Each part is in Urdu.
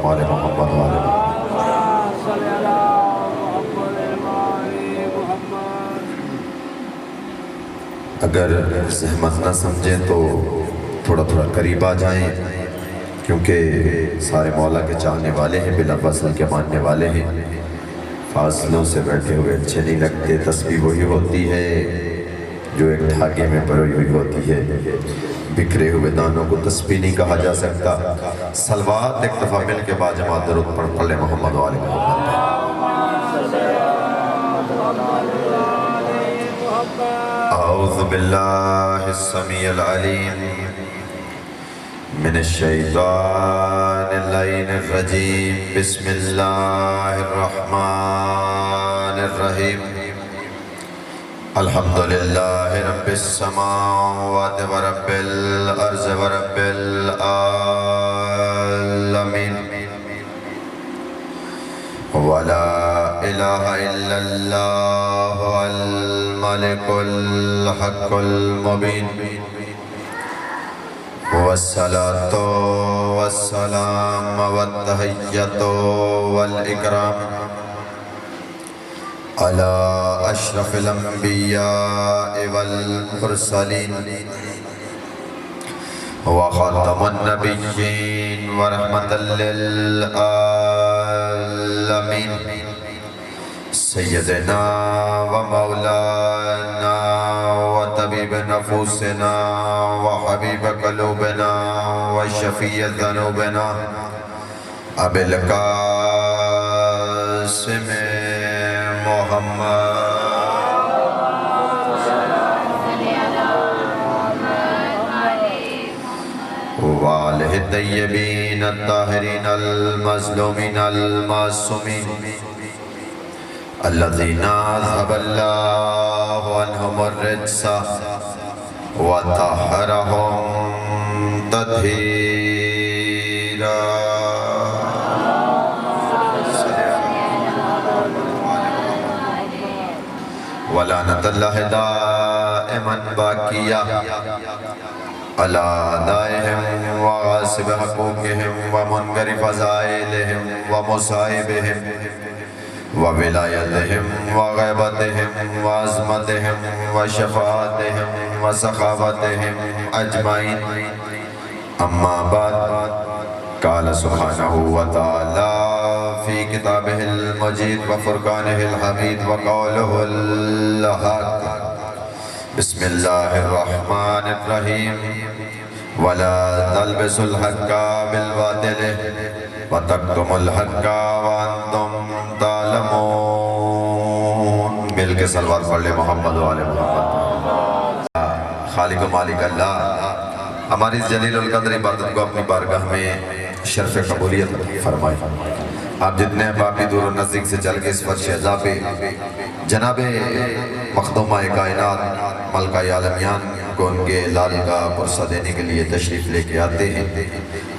آل محمد و آل محمد۔ اگر زحمت نہ سمجھیں تو تھوڑا تھوڑا قریب آ جائیں، کیونکہ سارے مولا کے چاہنے والے ہیں، بلا فصل کے ماننے والے ہیں۔ فاصلوں سے بیٹھے ہوئے اچھے نہیں لگتے۔ تسبیح وہی ہوتی ہے جو ایک دھاگے میں پروئی ہوئی ہوتی ہے۔ بکھرے ہوئے دانوں کو تسبیح نہیں کہا جا سکتا۔ صلوات ایک دفعہ مل کے باجماعت درود پڑھ لیں محمد و آل محمد۔ اعوذ باللہ السمیع العلیم من الشیطان اللعین الرجیم، بسم اللہ الرحمن الرحیم۔ الحمدللہ رب السماوات ورب الارض ورب العالمین، ولا الہ الا اللہ الملک الحق المبین، والصلاة والسلام والتحیۃ والاکرام علی اشرف الانبیاء والمرسلین وخاتم النبیین ورحمۃ للعالمین، سیدنا و مولانا و طبیب نفوسنا و حبیب قلوبنا و شفیع ذنوبنا ابی القاسم محمد وآلہ الطیبین الطاہرین المظلومین المعصومین الذین اذھب اللہ عنہم الرجس وطہرہم تطہیرا۔ ولعنت اللہ دائما باقیہ علی اعدائہم وغاصب حقوقہم ومنکر فضائلہم ومصائبہم وولایتہم وغیبتہم وعظمتہم وشفاعتہم وسخاوتہم اجمعین۔ اما بعد، قال سبحانہ وتعالی فی کتابہ المجید وفرقانہ الحمید وقولہ الحق، بسم اللہ الرحمن الرحیم، ولا تلبسوا الحق بالباطل وتکتموا الحق وانتم تعلمون۔ مل کے صلوات پڑھ لے محمد و آل محمد۔ خالق و مالک اللہ ہماری اس جلیل القدر عبادت کو اپنی بارگاہ میں شرف قبولیت فرمائے۔ آپ جتنے احبابی دور و نزدیک سے چل کے اس فرش عزا پہ جناب مخدومہ کائنات ملکہ عالمیان کو ان کے لال کا پرسہ دینے کے لیے تشریف لے کے آتے ہیں،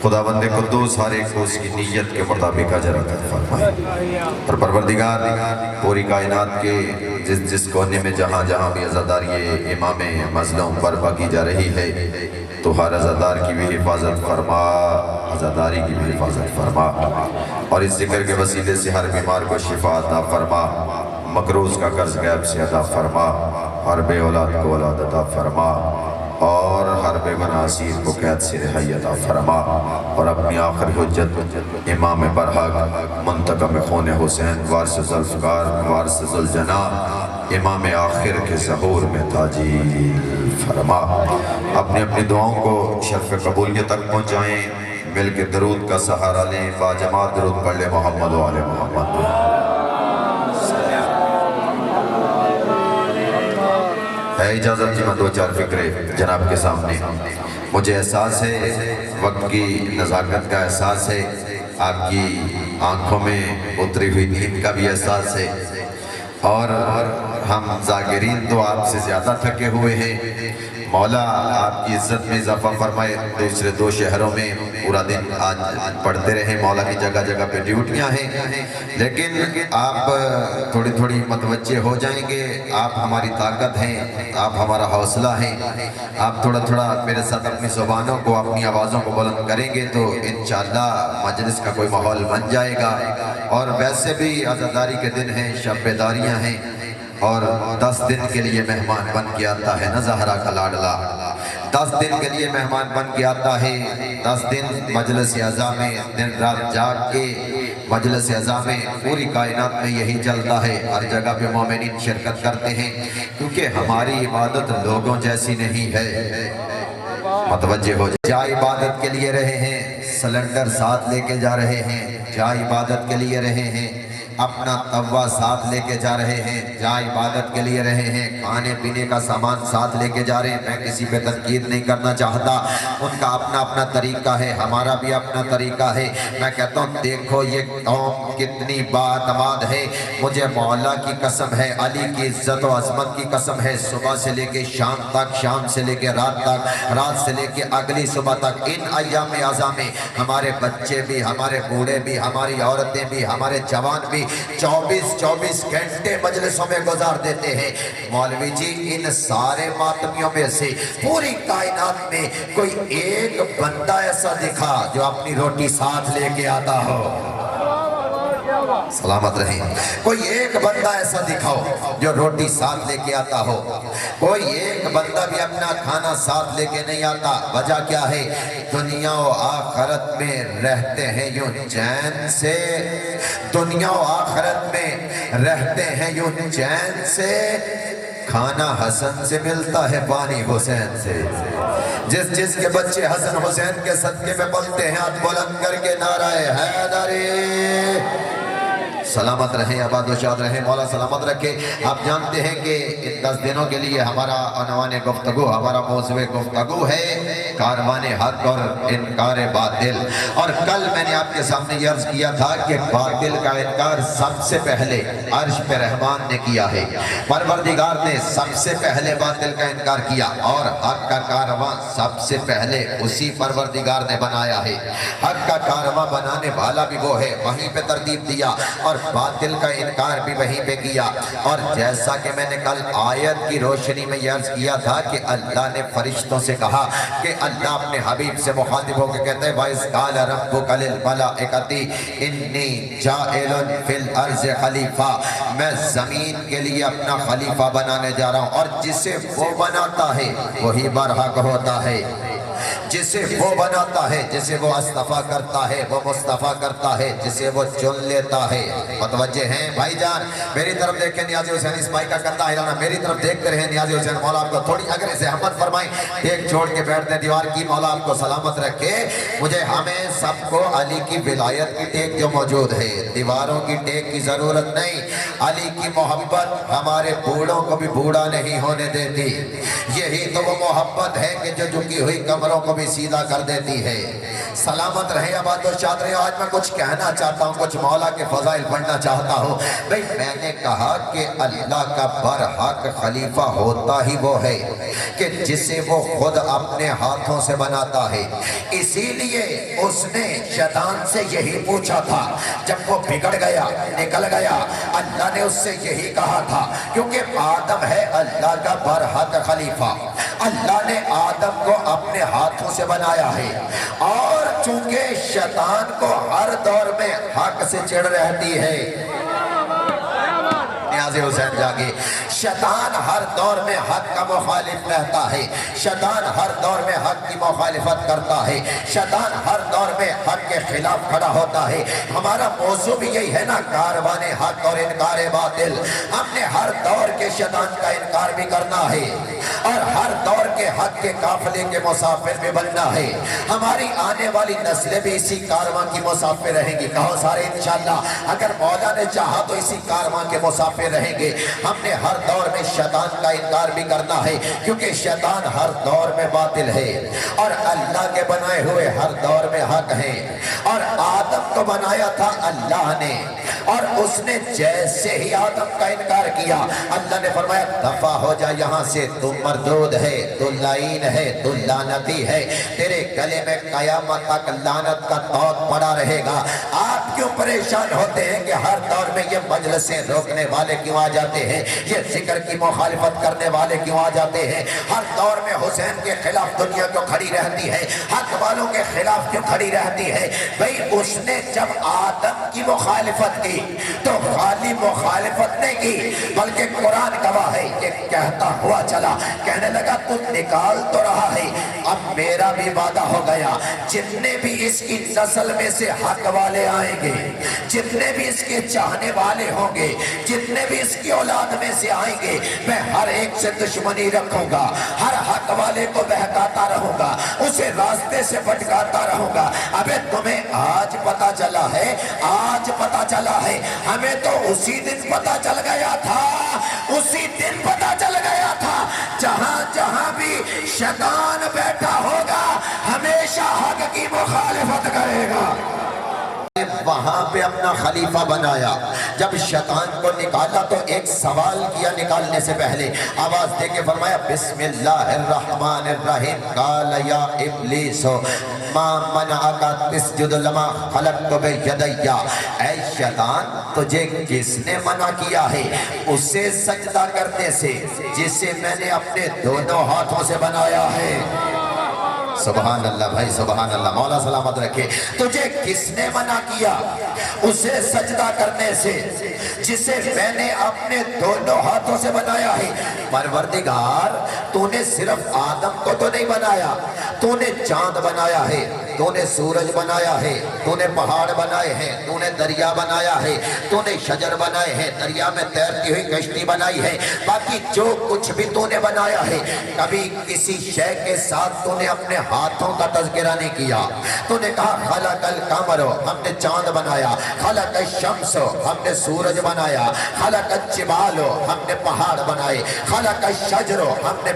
خداوند قدوس ہر ایک کو اس کی نیت کے مطابق اجر عطا فرمائے۔ اور پروردگار پوری کائنات کے جس کونے میں جہاں جہاں بھی عزاداری امام مظلوم برپا کی جا رہی ہے، تو ہر عزادار کی بھی حفاظت فرما، عزاداری کی بھی حفاظت فرما، اور اس ذکر کے وسیلے سے ہر بیمار کو شفا عطا فرما، مقروض کا قرض غیب سے عطا فرما، ہر بے اولاد کو اولاد عطا فرما، اور ہر بے گناہ اسیر کو قید سے رہائی عطا فرما، اور اپنی آخری حجت امام برحق منتقم خون حسین وارث ذوالفقار وارث ذوالجناح امام آخر کے ظہور میں تاجیل فرما۔ اپنی اپنی دعاؤں کو شرف قبولیت تک پہنچائیں، مل کے درود کا سہارا لیں، باجماعت درود پڑھ لیں محمد و آل محمد۔ ہے اجازت جی میں دو چار فکرے جناب کے سامنے۔ مجھے احساس ہے، وقت کی نزاکت کا احساس ہے، آپ کی آنکھوں میں اتری ہوئی نیند کا بھی احساس ہے، اور ہم ذاکرین تو آپ سے زیادہ تھکے ہوئے ہیں۔ مولا آپ کی عزت میں اضافہ فرمائے، دوسرے 2 شہروں میں پورا دن آج پڑھتے رہیں، مولا کی جگہ جگہ پہ ڈیوٹیاں ہیں، لیکن آپ تھوڑی تھوڑی متوجہ ہو جائیں گے۔ آپ ہماری طاقت ہیں، آپ ہمارا حوصلہ ہیں، آپ تھوڑا تھوڑا میرے ساتھ اپنی زبانوں کو، اپنی آوازوں کو بلند کریں گے تو انشاءاللہ مجلس کا کوئی ماحول بن جائے گا۔ اور ویسے بھی عزاداری کے دن ہیں، شب بیداریاں ہیں، اور 10 دن کے لیے مہمان بن کے آتا ہے نا زہرا کا لاڈلا، 10 دن کے لیے مہمان بن کے آتا ہے۔ 10 دن مجلس اعزا میں دن رات جاگ کے مجلس اعزا میں پوری کائنات میں یہی چلتا ہے، ہر جگہ پہ مومنین شرکت کرتے ہیں، کیونکہ ہماری عبادت لوگوں جیسی نہیں ہے۔ متوجہ ہو جا عبادت کے لیے رہے ہیں، سلنڈر ساتھ لے کے جا رہے ہیں، جا عبادت کے لیے رہے ہیں، اپنا توا ساتھ لے کے جا رہے ہیں، جہاں عبادت کے لیے رہے ہیں، کھانے پینے کا سامان ساتھ لے کے جا رہے ہیں۔ میں کسی پہ تنقید نہیں کرنا چاہتا، ان کا اپنا اپنا طریقہ ہے، ہمارا بھی اپنا طریقہ ہے۔ میں کہتا ہوں دیکھو یہ قوم کتنی باعتماد ہے، مجھے مولا کی قسم ہے، علی کی عزت و عظمت کی قسم ہے، صبح سے لے کے شام تک، شام سے لے کے رات تک، رات سے لے کے اگلی صبح تک، ان ایام اعزا میں ہمارے بچے بھی، ہمارے بوڑھے بھی، ہماری عورتیں بھی، ہمارے جوان بھی 24 گھنٹے مجلسوں میں گزار دیتے ہیں۔ مولوی جی ان سارے ماتمیوں میں سے پوری کائنات میں کوئی ایک بندہ ایسا دکھا جو اپنی روٹی ساتھ لے کے آتا ہو؟ سلامت رہیں۔ کوئی ایک بندہ ایسا دکھاؤ جو روٹی ساتھ لے کے آتا ہو۔ کوئی ایک بندہ بھی اپنا کھانا ساتھ لے کے نہیں آتا۔ وجہ کیا ہے؟ دنیا و آخرت میں رہتے ہیں یوں چین سے، دنیا و آخرت میں رہتے ہیں یوں چین سے، کھانا حسن سے ملتا ہے پانی حسین سے۔ جس کے بچے حسن حسین کے صدقے میں پلتے ہیں، ہاتھ بلند کر کے نعرہ حیدری۔ سلامت رہیں، آباد و شاد رہیں، مولا سلامت رکھے۔ آپ جانتے ہیں کہ ان 10 دنوں کے لیے ہمارا عنوان گفتگو، ہمارا موضوع گفتگو ہے کاروان حق اور انکار باطل۔ اور کل میں نے آپ کے سامنے یہ عرض کیا تھا کہ باطل کا انکار سب سے پہلے عرش پہ رحمان نے کیا ہے، پروردگار نے سب سے پہلے باطل کا انکار کیا، اور حق کا کاروان سب سے پہلے اسی پروردگار نے بنایا ہے۔ حق کا کاروان بنانے والا بھی وہ ہے، وہیں پہ ترتیب دیا، اور باطل کا انکار بھی وہیں پہ کیا۔ اور جیسا کہ میں نے کل آیت کی روشنی میں یہ عرض کیا تھا کہ اللہ نے فرشتوں سے کہا کہ اللہ اپنے حبیب سے مخاطب ہو کے کہتے ہیں وَإِذْ قَالَ رَبُّكَ لِلْمَلَائِكَةِ إِنِّي جَاعِلٌ فِي الْأَرْضِ خَلِيفَةً، میں زمین کے لیے اپنا خلیفہ بنانے جا رہا ہوں۔ اور جسے وہ بناتا ہے وہی برحق ہوتا ہے، جسے وہ بناتا ہے، جسے وہ استفا کرتا ہے وہ مصطفیٰ کرتا ہے، جسے وہ چن لیتا ہے۔ متوجہ ہیں بھائی جان؟ میری طرف دیکھیں نیازی حسین، اس بھائی کا کندھا ہلانا، میری طرف دیکھتے رہیں نیازی حسین۔ مولا آپ کو تھوڑی اگر زحمت فرمائیں، ایک چھوڑ کے بیٹھ دیں دیوار کی، مولا آپ کو سلامت رکھے۔ مجھے ہمیں سب کو علی کی ولایت کی ٹیک جو موجود ہے، دیواروں کی ٹیک کی ضرورت نہیں۔ علی کی محبت ہمارے بوڑھوں کو بھی بوڑھا نہیں ہونے دیتی، یہی تو وہ محبت ہے کہ جو جھکی ہوئی کمروں کو بھی سیدھا کر دیتی ہے۔ سلامت رہے، آباد و شاد رہے۔ آج میں کچھ کہنا چاہتا ہوں، کچھ مولا کے فضائل پڑھنا چاہتا ہوں۔ بھئی میں نے کہا کہ اللہ کا برحق خلیفہ ہوتا ہی وہ ہے کہ جسے وہ خود اپنے ہاتھوں سے بناتا ہے۔ اسی لیے اس نے شیطان سے یہی پوچھا تھا جب وہ بگڑ گیا، نکل گیا، اللہ نے اس سے یہی کہا تھا، کیونکہ آدم ہے اللہ کا برحق خلیفہ۔ اللہ نے آدم کو اپنے ہاتھوں سے بنایا ہے، اور چونکہ شیطان کو ہر دور میں حق سے چڑھ رہتی ہے، نیازی حسین جاگے، شیطان ہر دور میں حق کا مخالف رہتا ہے، شیطان ہر دور میں حق کی مخالفت کرتا ہے، شیطان ہر دور میں حق کے خلاف کھڑا ہوتا ہے۔ ہمارا موضوع بھی یہی ہے نا، کاروان حق اور انکار باطل۔ ہم نے ہر دور کے شیطان کا انکار بھی کرنا ہے، اور ہر دور کے حق کے قافلے کے مسافر بھی بننا ہے۔ ہماری آنے والی نسلیں بھی اسی کاروان کی مسافر رہیں گی، کہو سارے انشاءاللہ۔ اگر مولا نے چاہا تو اسی کاروان کے مسافر میں رہیں گے. ہم نے ہر دور میں شیطان کا انکار بھی کرنا ہے کیونکہ شیطان ہر دور میں باطل ہے اور اللہ کے بنائے ہوئے ہر دور میں حق ہیں. اور آدم کو بنایا تھا اللہ نے اور اس نے جیسے ہی آدم کا انکار کیا اللہ نے فرمایا دفع ہو جا یہاں سے, تو مردود ہے, تو لعین ہے, تو لعنتی ہے, تیرے گلے میں قیامت تک لعنت کا طوق پڑا رہے گا. آپ کیوں پریشان ہوتے ہیں کہ ہر دور میں یہ مجلسیں روکنے والے کیوں آ جاتے ہیں, یہ ذکر کی مخالفت کرنے والے کیوں آ جاتے ہیں؟ ہر دور میں حسین کے خلاف دنیا کیوں کھڑی رہتی ہے, حق والوں کے خلاف کیوں کھڑی رہتی ہے؟ بھئی اس نے جب آدم کی مخالفت کی تو خالی مخالفت نہیں کی بلکہ قرآن گواہ ہے, یہ کہتا ہوا چلا کہنے لگا تو نکال تو رہا ہے, اب میرا بھی وعدہ ہو گیا جتنے بھی اس کی نسل میں سے حق والے آئیں گے, جتنے بھی اس کے چاہنے والے ہوں گے, جتنے بھی اس کی اولاد میں سے آئیں گے, میں ہر ایک سے دشمنی رکھوں گا, ہر حق والے کو بہکاتا رہوں گا, اسے راستے سے بھٹکاتا رہوں گا. ابے تمہیں آج پتا چلا ہے, آج پتا چلا ہے, ہمیں تو اسی دن پتا چل گیا تھا, اسی دن پتا چل گیا تھا. جہاں جہاں بھی شیطان بیٹھا ہوگا ہمیشہ حق کی مخالفت کرے گا. وہاں پہ اپنا خلیفہ بنایا. جب شیطان کو نکالا تو ایک سوال کیا نکالنے سے پہلے, آواز دے کے فرمایا بسم اللہ الرحمن الرحیم, قال یا ابلیس ما منعک تسجد لما خلقت بیدی. اے شیطان تجھے کس نے منع کیا ہے اسے سجدہ کرنے سے جسے میں نے اپنے دونوں ہاتھوں سے بنایا ہے؟ سبحان اللہ بھائی, سبحان اللہ, مولا سلامت رکھے. تجھے کس نے منع کیا اسے سجدہ کرنے سے جسے میں نے اپنے دونوں ہاتھوں سے بنایا ہے؟ پروردگار تو نے صرف آدم کو تو نہیں بنایا, تو نے چاند بنایا ہے, تو نے سورج بنایا ہے, تو نے پہاڑ بنائے ہیں, تو نے دریا بنایا ہے, تو نے شجر بنائے ہیں, دریا میں تیرتی ہوئی کشتی بنائی ہے, باقی جو کچھ بھی تو نے بنایا ہے کبھی کسی شے کے ساتھ تو نے اپنے ہاتھوں کا تذکرہ نہیں کیا. تو نے کہا خلق القمر, ہم نے چاند بنایا, خلق الشمس, ہم نے سورج بنایا, خلق الجبال, ہم نے پہاڑ بنائے, خلق الشجر, ہم نے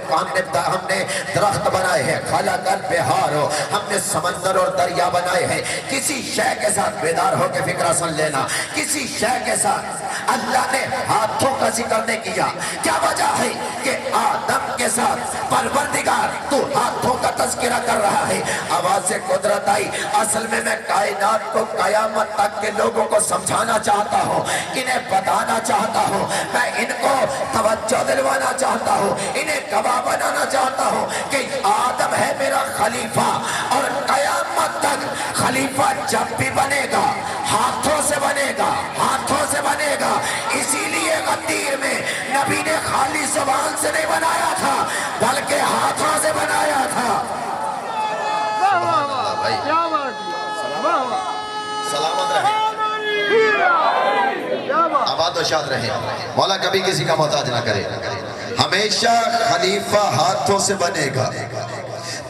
درخت بنائے ہیں, خلق البحار, ہم نے سمندر اور دریا بنائے ہیں. کسی شے کے ساتھ بیدار ہو کے فکرہ سن لینا, کسی شے کے ساتھ اللہ نے ہاتھوں کا ذکر نہیں کیا. کیا وجہ ہے کہ آدم کے ساتھ پروردگار تو ہاتھوں کا تذکرہ کر رہا ہے؟ آواز سے قدرت آئی. اصل میں کائنات کو قیامت تک کے لوگوں کو سمجھانا چاہتا ہوں, انہیں بتانا چاہتا ہوں, میں ان کو توجہ دلوانا چاہتا ہوں, انہیں گواہ بنانا چاہتا ہوں کہ آدم ہے میرا خلیفہ اور قیامت تک خلیفہ جب بھی بنے گا ہاتھوں سے بنے گا, ہاتھوں سے بنے گا. اسی لیے غدیر میں نبی نے خالی زبان سے نہیں بنایا تھا بلکہ ہاتھوں سے بنایا تھا. سلامت رہے, آباد و شاد رہے, مولا کبھی کسی کا محتاج نہ کرے. ہمیشہ خلیفہ ہاتھوں سے بنے گا.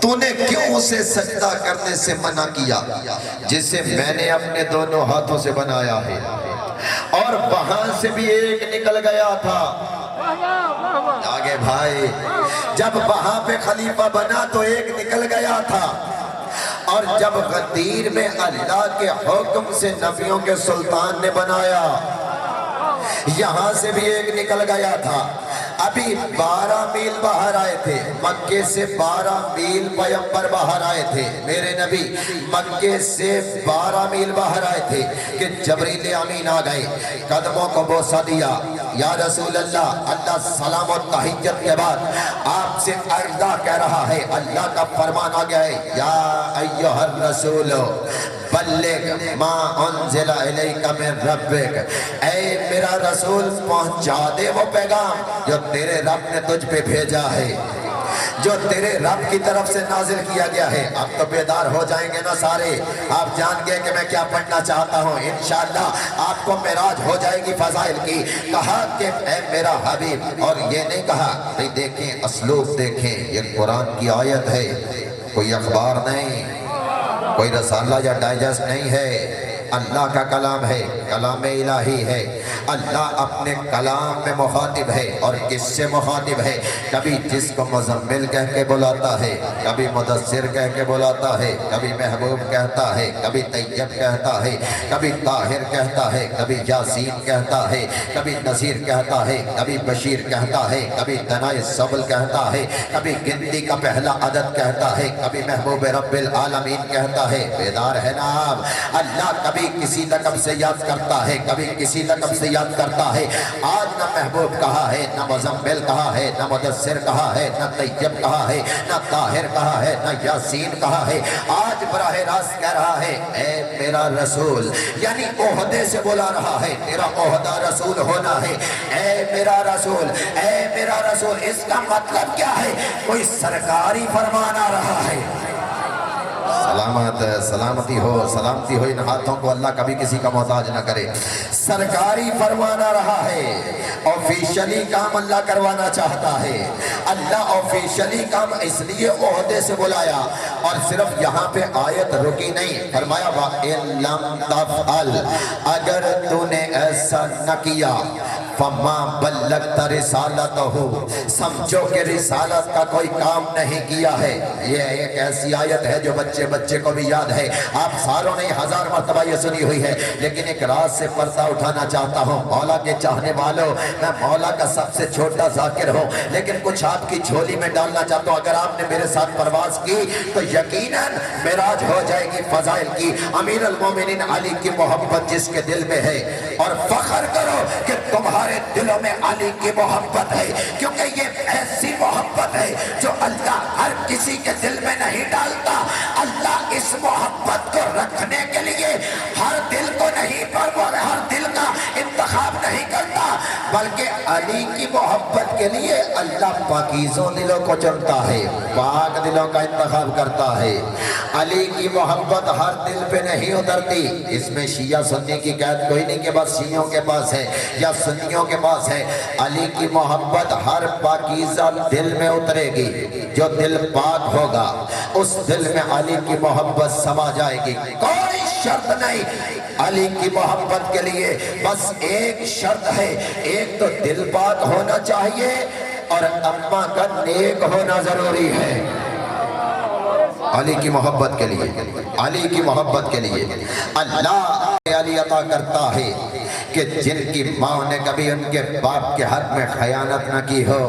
تو نے کیوں اسے سجدہ کرنے سے منع کیا جسے میں نے اپنے دونوں ہاتھوں سے بنایا ہے؟ اور وہاں سے بھی ایک نکل گیا تھا. آگے بھائی, جب وہاں پہ خلیفہ بنا تو ایک نکل گیا تھا, اور جب غدیر میں اللہ کے حکم سے نبیوں کے سلطان نے بنایا یہاں سے بھی ایک نکل گیا تھا. ابھی 12 میل باہر آئے تھے, مکے سے 12 میل پیغمبر باہر آئے تھے. میرے نبی مکے سے 12 میل باہر آئے تھے کہ جبریل امین آ گئے, قدموں کو بوسہ دیا, یا رسول اللہ, اللہ سلام و تحیت کے بعد آپ سے عرضہ کہہ رہا ہے, اللہ کا فرمان آ گیا ہے, یا ایھا الرسول بلغ ما انزل الیک من ربک, اے میرا رسول پہنچا دے وہ پیغام جو تیرے رب نے تجھ پہ بھیجا ہے, جو تیرے رب کی طرف سے نازل کیا گیا ہے. اب تو بیدار ہو جائیں گے نا سارے, آپ جان گئے کہ میں کیا پڑھنا چاہتا ہوں. انشاءاللہ آپ کو معراج ہو جائے گی فضائل کی. کہا کہ اے میرا حبیب, اور یہ نہیں کہا, نہیں دیکھیں اسلوب دیکھیں, یہ قرآن کی آیت ہے, کوئی اخبار نہیں, کوئی رسالہ یا ڈائجسٹ نہیں ہے, اللہ کا کلام ہے، کلام الہی ہے۔ اللہ اپنے کلام میں مخاطب ہے، اور کس سے مخاطب ہے؟ کبھی جس کو مزمل کہہ کے بلاتا ہے، کبھی مدثر کہہ کے بلاتا ہے، کبھی محبوب کہتا ہے، کبھی طیب کہتا ہے، کبھی طاہر کہتا ہے، کبھی یاسین کہتا ہے، کبھی نذیر کہتا ہے، کبھی بشیر کہتا ہے، کبھی دنائے سبل کہتا ہے، کبھی گنتی کا پہلا عدد کہتا ہے، کبھی محبوب رب العالمین کہتا ہے۔ بیدار ہے نا آپ؟ اللہ کبھی کسی لقب سے یاد کرتا ہے، کبھی کسی لقب سے یاد کرتا ہے۔ آج نہ محبوب کہا ہے، نہ مزمل کہا ہے، نہ مدثر کہا ہے، نہ طیب کہا ہے، نہ طاہر کہا ہے، نہ یاسین کہا ہے۔ آج براہ راست کہہ رہا ہے اے میرا رسول، یعنی عہدے سے بلا رہا ہے، تیرا عہدہ رسول ہونا ہے۔ اے میرا رسول، اے میرا رسول، اس کا مطلب کیا ہے؟ کوئی سرکاری فرمان آ رہا ہے۔ سلامتی ہو ان ہاتھوں کو، اللہ کبھی کسی کا محتاج نہ کرے۔ سرکاری فرمان آ رہا ہے، آفیشلی کام اللہ کروانا چاہتا ہے۔ اللہ آفیشلی کام اس لیے عہدے سے بلایا، اور صرف یہاں پہ آیت رکی نہیں، فرمایا وَإِن لَمْ تَفْعَلْ، اگر تو نے ایسا نہ کیا فَمَا بَلَّغْتَ رِسَالَتَهُ، سمجھو کہ رسالت کا کوئی کام نہیں کیا ہے۔ یہ ایک ایسی آیت ہے جو بچے کو بھی یاد ہے، آپ ساروں نے ہزار مرتبہ یہ سنی ہوئی ہے، لیکن ایک راز سے پردہ اٹھانا چاہتا ہوں۔ مولا کے چاہنے والوں، میں مولا کا سب سے چھوٹا ذاکر ہوں، لیکن کچھ آپ کی جھولی میں ڈالنا چاہتا ہوں۔ اگر آپ نے میرے ساتھ پرواز کی تو یقیناً معراج ہو جائے گی فضائل کی۔ امیر المومنین علی کی محبت جس کے دل میں ہے، اور فخر کرو کہ تمہارے دلوں میں علی کی محبت ہے، کیونکہ یہ ایسی محبت ہے جو اللہ ہر کسی کے دل میں نہیں ڈالتا۔ اللہ اس محبت کو رکھنے کے لیے ہر دل کو نہیں، پر ہر دل کا انتخاب نہیں کرتا، بلکہ علی کی محبت کے لیے اللہ پاکیزوں دلوں کو چنتا ہے، پاک دلوں کا انتخاب کرتا ہے۔ علی کی محبت ہر دل پہ نہیں اترتی۔ اس میں شیعہ سنی کی قید کوئی نہیں کہ بس شیعوں کے پاس ہے یا سنیوں کے پاس ہے۔ علی کی محبت ہر پاکیزہ دل میں اترے گی، جو دل پاک ہوگا اس دل میں علی کی محبت سما جائے گی۔ کوئی شرط نہیں علی کی محبت کے لیے، بس ایک شرط ہے، ایک تو دل پاک ہونا چاہیے اور اماں کا نیک ہونا ضروری ہے۔ علی کی محبت کے لیے، علی کی محبت کے لیے اللہ علی عطا کرتا ہے کہ جن کی ماں نے کبھی ان کے باپ کے حق میں خیانت نہ کی ہو۔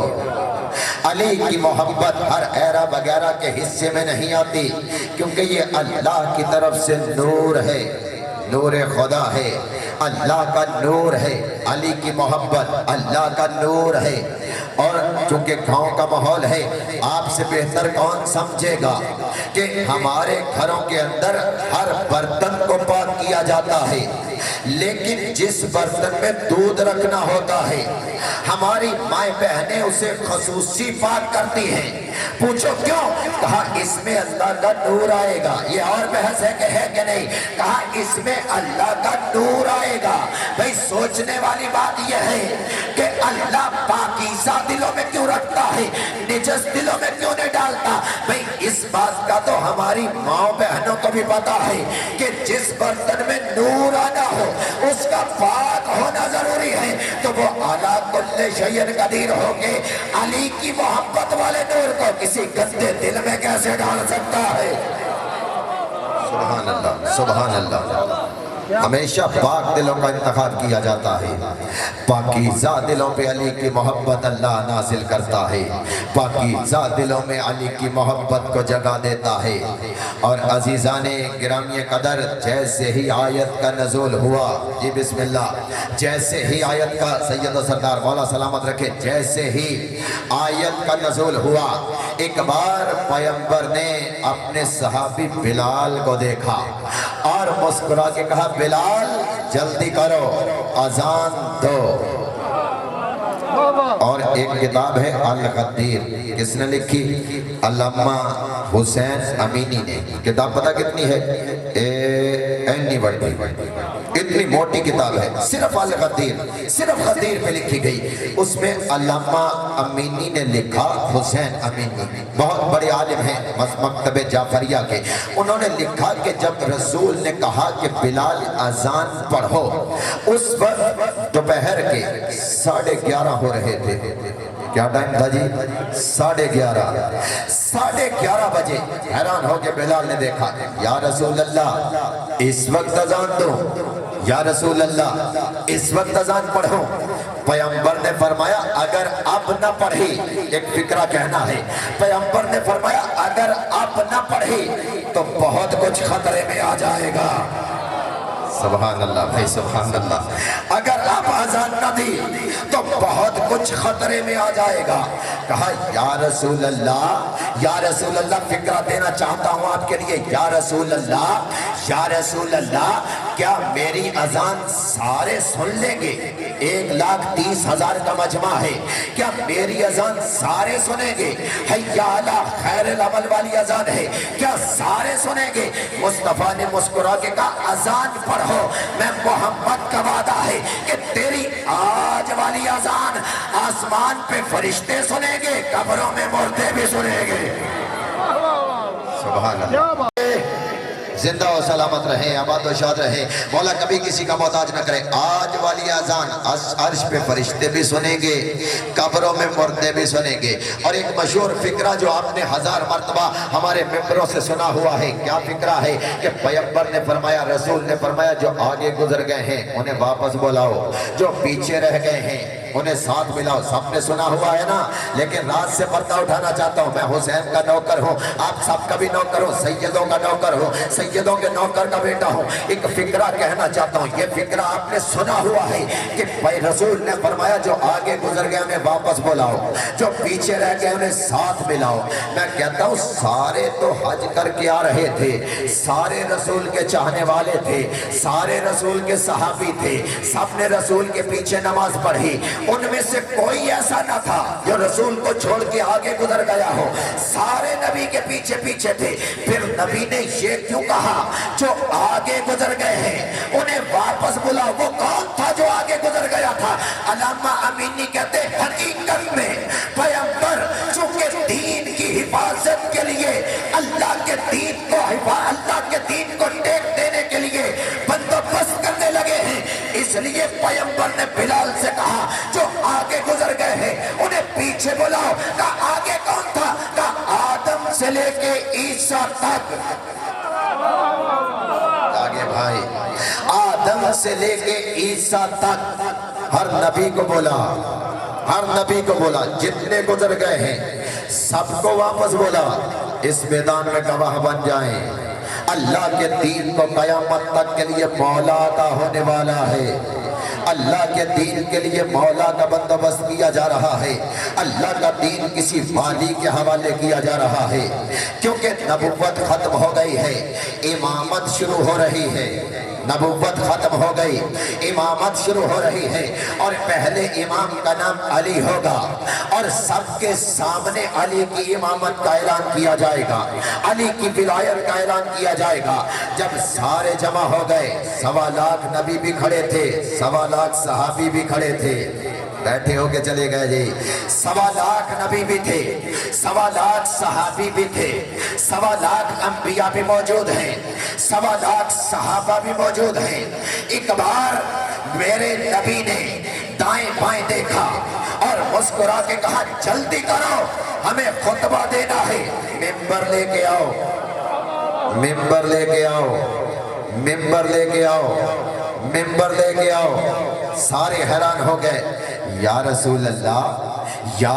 علی کی محبت ہر ایرا وغیرہ کے حصے میں نہیں آتی، کیونکہ یہ اللہ کی طرف سے نور ہے، نور خدا ہے، اللہ کا نور ہے۔ علی کی محبت اللہ کا نور ہے، اور چونکہ گاؤں کا ماحول ہے، آپ سے بہتر کون سمجھے گا کہ ہمارے گھروں کے اندر ہر برتن کو پاک کیا جاتا ہے، لیکن جس برتن میں دودھ رکھنا ہوتا ہے ہماری مائیں بہنیں اسے خصوصی پاک کرتی ہیں۔ پوچھو کیوں؟ کہا اس میں اللہ کا نور آئے گا۔ یہ اور بحث ہے کہ نہیں؟ کہا اس میں اللہ کا نور آئے گا۔ بھئی سوچنے والی بات یہ ہے کہ اللہ پاکیزہ دلوں میں کیوں رکھتا ہے، نجس دلوں میں کیوں نہیں ڈالتا؟ بھئی اس بات کا تو ہماری ماں بہنوں کو بھی پتا ہے کہ جس برتن میں نور آنا ہو اس کا پاک ہونا ضروری ہے، تو وہ اعلیٰ کل شیء قدیر ہو کے علی کی محبت والے نور کو کسی گندے دل میں کیسے ڈال سکتا ہے؟ سبحان اللہ، سبحان اللہ۔ ہمیشہ پاک دلوں کا انتخاب کیا جاتا ہے، پاکیزہ دلوں پہ علی کی محبت اللہ نازل کرتا ہے، پاکیزہ دلوں میں علی کی محبت کو جگہ دیتا ہے۔ اور عزیزان گرامی قدر، جیسے ہی آیت کا نزول ہوا، جی بسم اللہ، جیسے ہی آیت کا، سید و سردار مولا سلامت رکھے، جیسے ہی آیت کا نزول ہوا، ایک بار پیغمبر نے اپنے صحابی بلال کو دیکھا اور مسکرا کے کہا بلال جلدی کرو، اذان دو۔ اور ایک کتاب ہے الغدیر، کس نے لکھی؟ علامہ حسین امینی نے۔ کتاب پتہ کتنی ہے؟ اینی بڑی، اتنی موٹی کتاب ہے، صرف الغدیر، صرف غدیر پہ لکھی گئی۔ اس میں علامہ امینی نے لکھا، حسین امینی بہت بڑے عالم ہیں مکتب جعفریہ کے، انہوں نے لکھا کہ جب رسول نے کہا کہ بلال اذان پڑھو، اس وقت دوپہر کے 11:30 ہو رہے تھے۔ کیا ٹائم تھا جی؟ 11:30 بجے۔ حیران ہو کے بلال نے دیکھا، یا رسول اللہ اس وقت اذان دو، یا رسول اللہ اس وقت اذان پڑھو۔ پیغمبر نے فرمایا اگر اب نہ پڑھی، ایک فکرہ کہنا ہے، پیغمبر نے فرمایا اگر اب نہ پڑھی تو بہت کچھ خطرے میں آ جائے گا۔ سبحان اللہ بھائی، سبحان اللہ، اگر آپ اذان نہ دی تو بہت کچھ خطرے میں آ جائے گا۔ کہا یا رسول اللہ، یا رسول اللہ، فکرہ دینا چاہتا ہوں آپ کے لیے، یا رسول اللہ، یا رسول اللہ، کیا میری اذان سارے سن لیں گے؟ 1,30,000 کا مجمع ہے، کیا میری اذان سارے سنیں گے؟ حیا علی خیر العمل والی اذان ہے، کیا سارے سنیں گے؟ مصطفیٰ نے مسکرا کے کہا اذان پڑھو، میں محمد کا وعدہ ہے کہ تیری آج والی اذان آسمان پہ فرشتے سنیں گے، قبروں میں مردے بھی سنیں گے۔ سبحان اللہ، زندہ و سلامت رہیں، آباد و شاد رہیں، مولا کبھی کسی کا محتاج نہ کرے۔ آج والی اذان عرش پہ فرشتے بھی سنیں گے، قبروں میں مردے بھی سنیں گے۔ اور ایک مشہور فکرہ جو آپ نے 1000 مرتبہ ہمارے ممبروں سے سنا ہوا ہے، کیا فکرہ ہے؟ کہ پیغمبر نے فرمایا، رسول نے فرمایا جو آگے گزر گئے ہیں انہیں واپس بلاؤ، جو پیچھے رہ گئے ہیں انہیں ساتھ ملاؤ۔ سب نے سنا ہوا ہے نا، لیکن رات سے پردہ اٹھانا چاہتا ہوں، میں حسین کا نوکر ہوں، آپ سب کا بھی نوکر ہوں، سیدوں کا نوکر ہوں، سیدوں کے نوکر کا بیٹا ہوں۔ ایک فکرہ کہنا چاہتا ہوں، یہ فکرہ آپ نے سنا ہوا ہے کہ رسول نے فرمایا جو آگے گزر گئے انہیں واپس بلاؤ، جو پیچھے رہ گئے انہیں ساتھ ملاؤ۔ میں کہتا ہوں سارے تو حج کر کے آ رہے تھے، سارے رسول کے چاہنے والے تھے، سارے رسول کے صحابی تھے، سب نے رسول کے پیچھے نماز پڑھی، ان میں سے کوئی ایسا نہ تھا جو رسول کو چھوڑ کے آگے گزر گیا ہو، سارے نبی کے پیچھے پیچھے تھے۔ پھر نبی نے یہ کیوں کہا جو آگے گزر گئے ہیں انہیں واپس بلاؤ؟ وہ کون تھا جو آگے گزر گیا تھا؟ علامہ امینی کہتے ہیں حقیقت میں پیغمبر چونکہ دین کی حفاظت کے لیے، اللہ کے دین کو ٹیک دینے کے لیے بندوبست کرنے لگے ہیں، اس لیے پیغمبر نے بلال سے کہا جو آگے گزر گئے ہیں انہیں پیچھے بلاؤ۔ کہا آگے کون تھا؟ کہا آدم سے لے کے عیسیٰ تک۔ آگے بھائی، آدم سے لے کے عیسیٰ تک ہر نبی کو بولا، ہر نبی کو بولا، جتنے گزر گئے ہیں سب کو واپس بولا، اس میدان میں گواہ بن جائیں۔ اللہ کے دین کو قیامت تک کے لیے مولا عطا ہونے والا ہے، اللہ کے دین کے لیے مولا کا بندوبست کیا جا رہا ہے، اللہ کا دین کسی والی کے حوالے کیا جا رہا ہے، کیونکہ نبوت ختم ہو گئی ہے، امامت شروع ہو رہی ہے۔ نبوت ختم ہو گئی، امامت شروع ہو رہی ہے، اور پہلے امام کا نام علی ہوگا، اور سب کے سامنے علی کی امامت کا اعلان کیا جائے گا، علی کی ولایت کا اعلان کیا جائے گا۔ جب سارے جمع ہو گئے، 1.25 لاکھ نبی بھی کھڑے تھے، 1.25 لاکھ صحابی بھی کھڑے تھے، بیٹھے ہو کے چلے گئے جی، 1.25 لاکھ نبی بھی تھے، 1.25 لاکھ صحابی بھی تھے، 1.25 لاکھ انبیاء بھی موجود ہیں، 1.25 لاکھ صحابہ بھی موجود ہیں۔ ایک بار میرے نبی نے دائیں بائیں دیکھا اور مسکرا کے کہا جلدی کرو ہمیں خطبہ دینا ہے، ممبر لے کے آؤ، ممبر لے کے آؤ، ممبر لے کے آؤ، ممبر لے کے آؤ۔ سارے حیران ہو گئے، یا رسول اللہ، یا